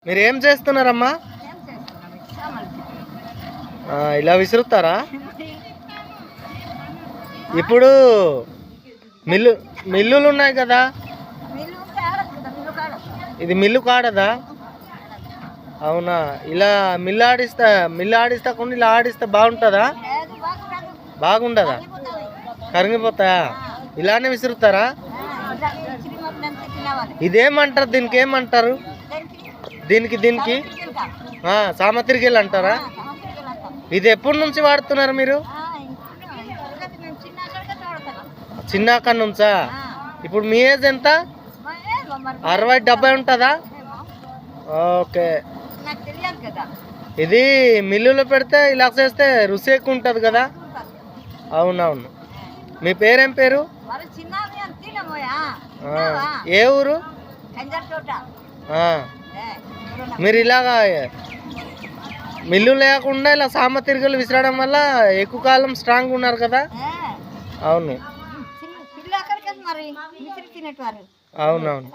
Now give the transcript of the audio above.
మీరు ఏం చేస్తున్నారమ్మా? ఇలా విసురుతారా? ఇప్పుడు మిల్లులు ఉన్నాయి కదా, ఇది మిల్లు కాడదా? అవునా? ఇలా మిల్లు ఆడిస్తాకుండా ఇలా ఆడిస్తే బాగుంటుందా? బాగుండదా? కరిగిపోతాయా? ఇలానే విసురుతారా? ఇదేమంటారు? దీనికి ఏమంటారు? దీనికి సామత్రికేలు అంటారా? ఇది ఎప్పటి నుంచి వాడుతున్నారు మీరు? చిన్నాక నుంచా? ఇప్పుడు మీ ఏజ్ ఎంత? 60-70 ఉంటుందా? ఓకే. ఇది మిల్లులో పెడితే ఇలా చేస్తే రుచి ఎక్కువ ఉంటుంది కదా? అవునవును. మీ పేరేం పేరు? ఏ ఊరు? మీరు ఇలాగా మిల్లు లేకుండా ఇలా సామత్రికలు విసరడం వల్ల ఎక్కువ కాలం స్ట్రాంగ్ ఉన్నారు కదా? అవును అవునవును.